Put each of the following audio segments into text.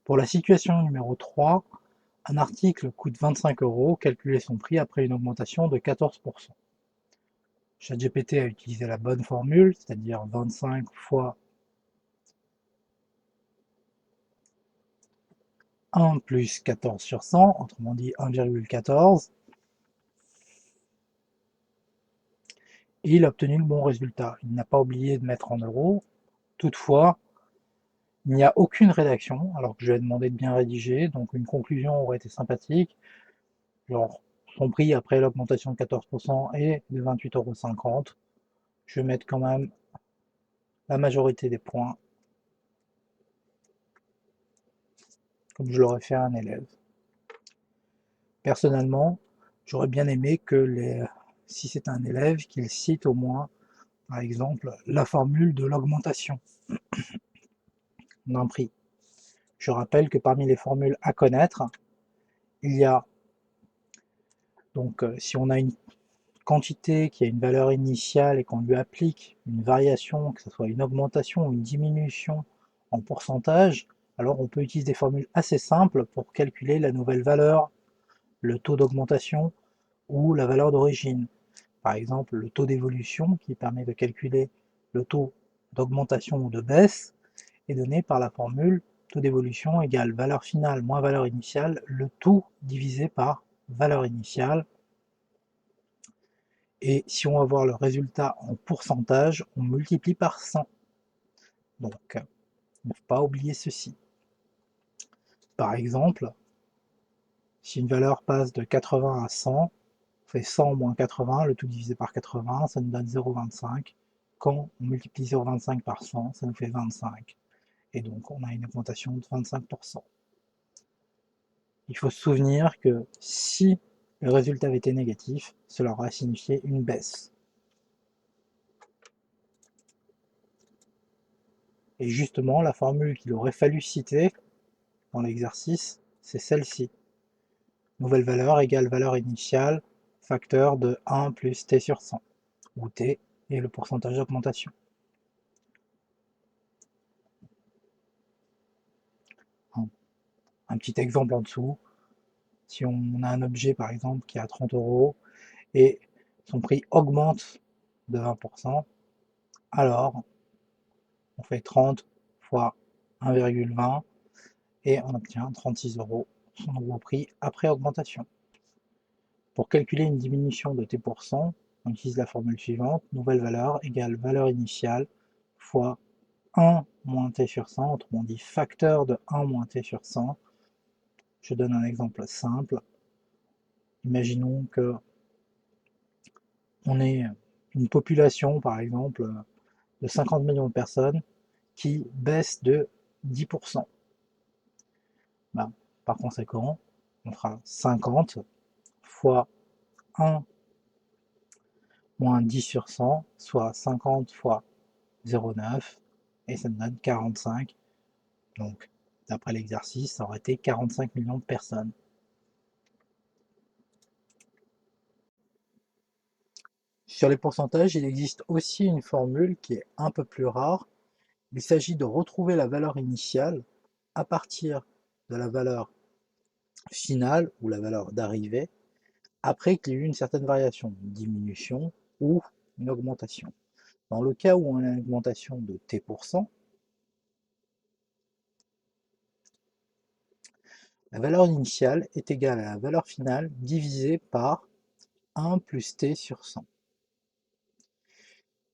Pour la situation numéro 3, un article coûte 25 €, calculez son prix après une augmentation de 14%. ChatGPT a utilisé la bonne formule, c'est-à-dire 25 fois 1 plus 14 sur 100, autrement dit 1,14, et il a obtenu le bon résultat. Il n'a pas oublié de mettre en euros. Toutefois, il n'y a aucune rédaction, alors que je lui ai demandé de bien rédiger, donc une conclusion aurait été sympathique, genre son prix après l'augmentation de 14% est de 28,50 €. Je vais mettre quand même la majorité des points, comme je l'aurais fait à un élève. Personnellement, j'aurais bien aimé que si c'est un élève, qu'il cite au moins, par exemple, la formule de l'augmentation d'un prix. Je rappelle que parmi les formules à connaître, il y a donc si on a une quantité qui a une valeur initiale et qu'on lui applique une variation, que ce soit une augmentation ou une diminution en pourcentage, alors on peut utiliser des formules assez simples pour calculer la nouvelle valeur, le taux d'augmentation ou la valeur d'origine. Par exemple, le taux d'évolution qui permet de calculer le taux d'augmentation ou de baisse est donné par la formule taux d'évolution égale valeur finale moins valeur initiale, le tout divisé par valeur initiale. Et si on veut voir le résultat en pourcentage, on multiplie par 100. Donc, il ne faut pas oublier ceci. Par exemple, si une valeur passe de 80 à 100, on fait 100 moins 80, le tout divisé par 80, ça nous donne 0,25. Quand on multiplie 0,25 par 100, ça nous fait 25. Et donc, on a une augmentation de 25%. Il faut se souvenir que si le résultat avait été négatif, cela aurait signifié une baisse. Et justement, la formule qu'il aurait fallu citer dans l'exercice, c'est celle-ci. Nouvelle valeur égale valeur initiale, facteur de 1 plus t sur 100, où t est le pourcentage d'augmentation. Un petit exemple en dessous, si on a un objet par exemple qui est à 30 € et son prix augmente de 20%, alors on fait 30 fois 1,20 et on obtient 36 € son nouveau prix après augmentation. Pour calculer une diminution de t%, on utilise la formule suivante, nouvelle valeur égale valeur initiale fois 1 moins t sur 100, autrement dit facteur de 1 moins t sur 100. Je donne un exemple simple. Imaginons que on ait une population, par exemple, de 50 millions de personnes qui baisse de 10%. Ben, par conséquent, on fera 50 fois 1 moins 10 sur 100, soit 50 fois 0,9, et ça nous donne 45. Donc, d'après l'exercice, ça aurait été 45 millions de personnes. Sur les pourcentages, il existe aussi une formule qui est un peu plus rare. Il s'agit de retrouver la valeur initiale à partir de la valeur finale ou la valeur d'arrivée après qu'il y ait eu une certaine variation, une diminution ou une augmentation. Dans le cas où on a une augmentation de t%, la valeur initiale est égale à la valeur finale divisée par 1 plus t sur 100.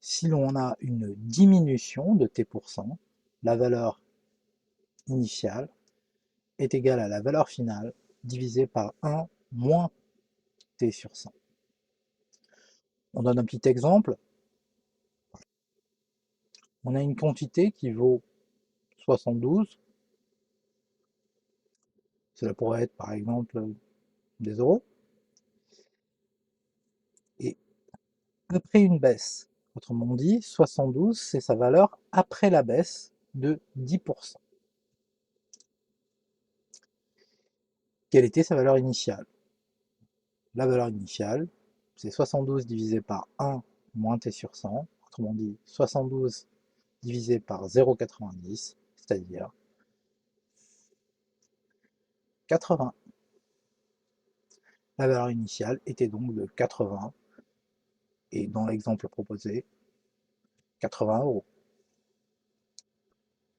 Si l'on a une diminution de t%, la valeur initiale est égale à la valeur finale divisée par 1 moins t sur 100. On donne un petit exemple. On a une quantité qui vaut 72. Cela pourrait être par exemple des euros. Et après une baisse, autrement dit, 72, c'est sa valeur après la baisse de 10%. Quelle était sa valeur initiale? La valeur initiale, c'est 72 divisé par 1 moins t sur 100, autrement dit 72 divisé par 0,90, c'est-à-dire 80. La valeur initiale était donc de 80, et dans l'exemple proposé, 80 euros.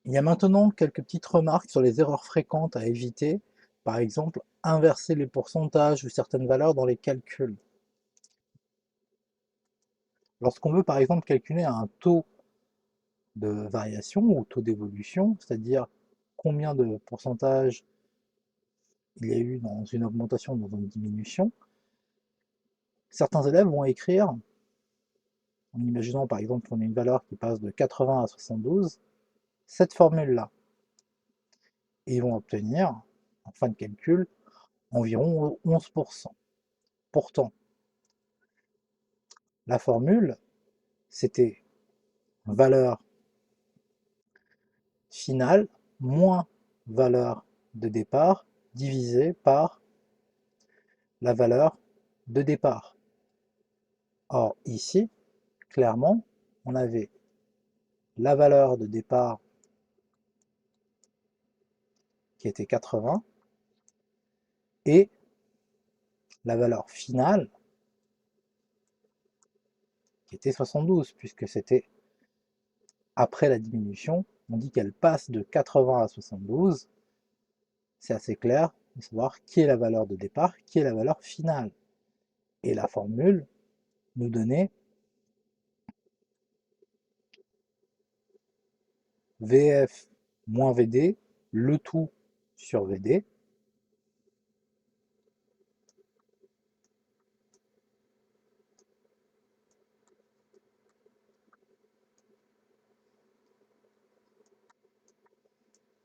Il y a maintenant quelques petites remarques sur les erreurs fréquentes à éviter, par exemple inverser les pourcentages ou certaines valeurs dans les calculs. Lorsqu'on veut par exemple calculer un taux de variation ou taux d'évolution, c'est-à-dire combien de pourcentage il y a eu dans une augmentation ou dans une diminution, certains élèves vont écrire, en imaginant par exemple qu'on a une valeur qui passe de 80 à 72, cette formule-là. Et ils vont obtenir, en fin de calcul, environ 11%. Pourtant, la formule, c'était valeur finale moins valeur de départ divisé par la valeur de départ. Or, ici, clairement, on avait la valeur de départ qui était 80 et la valeur finale qui était 72, puisque c'était après la diminution. On dit qu'elle passe de 80 à 72. C'est assez clair de savoir qui est la valeur de départ, qui est la valeur finale. Et la formule nous donnait VF moins VD, le tout sur VD.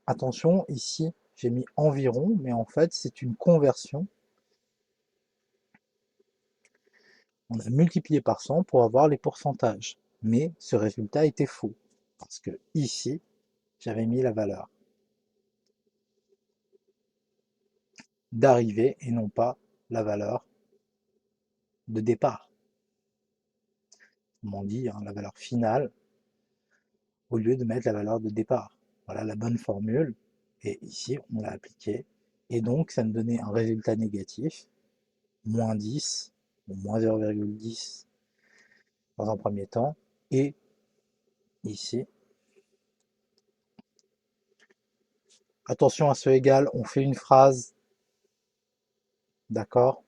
Attention, ici, j'ai mis environ, mais en fait, c'est une conversion. On a multiplié par 100 pour avoir les pourcentages. Mais ce résultat était faux, parce que ici, j'avais mis la valeur d'arrivée et non pas la valeur de départ. Autrement dit, la valeur finale, au lieu de mettre la valeur de départ. Voilà la bonne formule, et ici, on l'a appliquée, et donc ça me donnait un résultat négatif, moins 10, ou moins 0,10 dans un premier temps, et ici, attention à ce égal, on fait une phrase, d'accord?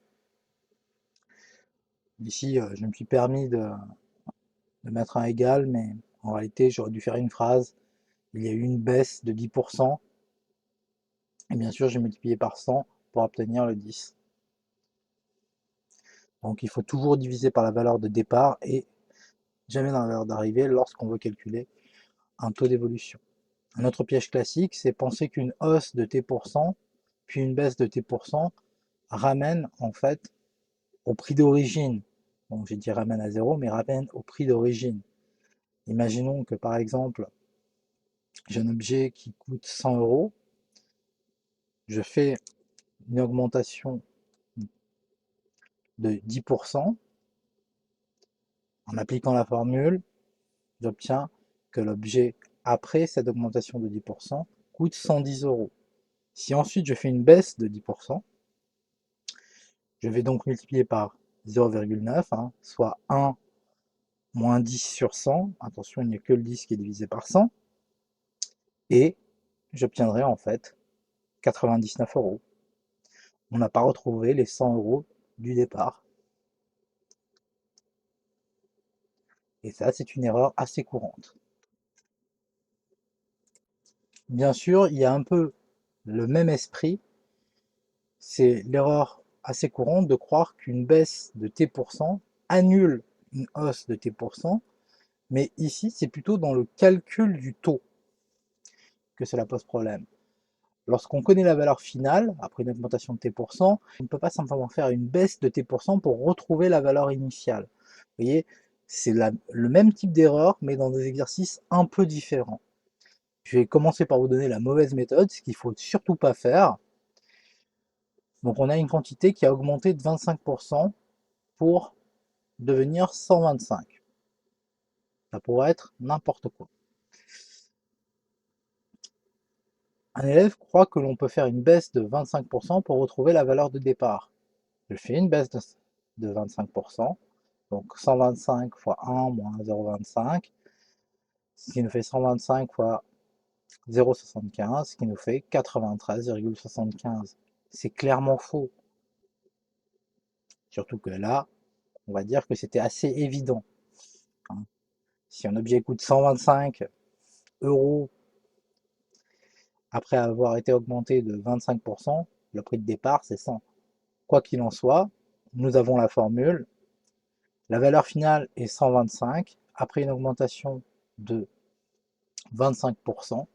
Ici, je me suis permis de mettre un égal, mais en réalité, j'aurais dû faire une phrase. Il y a eu une baisse de 10%, et bien sûr, j'ai multiplié par 100 pour obtenir le 10. Donc, il faut toujours diviser par la valeur de départ et jamais dans la valeur d'arrivée lorsqu'on veut calculer un taux d'évolution. Un autre piège classique, c'est penser qu'une hausse de T%, puis une baisse de T%, ramène en fait au prix d'origine. Donc j'ai dit ramène à zéro, mais ramène au prix d'origine. Imaginons que par exemple, j'ai un objet qui coûte 100 euros, je fais une augmentation de 10%, en appliquant la formule, j'obtiens que l'objet, après cette augmentation de 10%, coûte 110 euros. Si ensuite je fais une baisse de 10%, je vais donc multiplier par 0,9, soit 1 moins 10 sur 100. Attention, il n'y a que le 10 qui est divisé par 100. Et j'obtiendrai en fait 99 euros. On n'a pas retrouvé les 100 euros du départ. Et ça, c'est une erreur assez courante. Bien sûr, il y a un peu le même esprit. C'est l'erreur assez courante de croire qu'une baisse de T% annule une hausse de T%, mais ici, c'est plutôt dans le calcul du taux que cela pose problème. Lorsqu'on connaît la valeur finale, après une augmentation de T%, on ne peut pas simplement faire une baisse de T% pour retrouver la valeur initiale. Vous voyez, c'est le même type d'erreur, mais dans des exercices un peu différents. Je vais commencer par vous donner la mauvaise méthode, ce qu'il ne faut surtout pas faire. Donc on a une quantité qui a augmenté de 25% pour devenir 125. Ça pourrait être n'importe quoi. Un élève croit que l'on peut faire une baisse de 25% pour retrouver la valeur de départ. Je fais une baisse de 25%, donc 125 fois 1 moins 0,25, ce qui nous fait 125 fois 0,75, ce qui nous fait 93,75. C'est clairement faux. Surtout que là, on va dire que c'était assez évident, hein. Si un objet coûte 125 euros après avoir été augmenté de 25%, le prix de départ c'est 100. Quoi qu'il en soit, nous avons la formule. La valeur finale est 125 après une augmentation de 25%.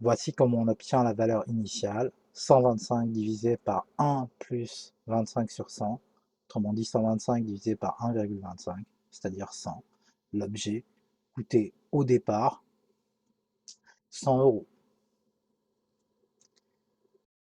Voici comment on obtient la valeur initiale. 125 divisé par 1 plus 25 sur 100, autrement dit 125 divisé par 1,25, c'est-à-dire 100. L'objet coûtait au départ 100 euros.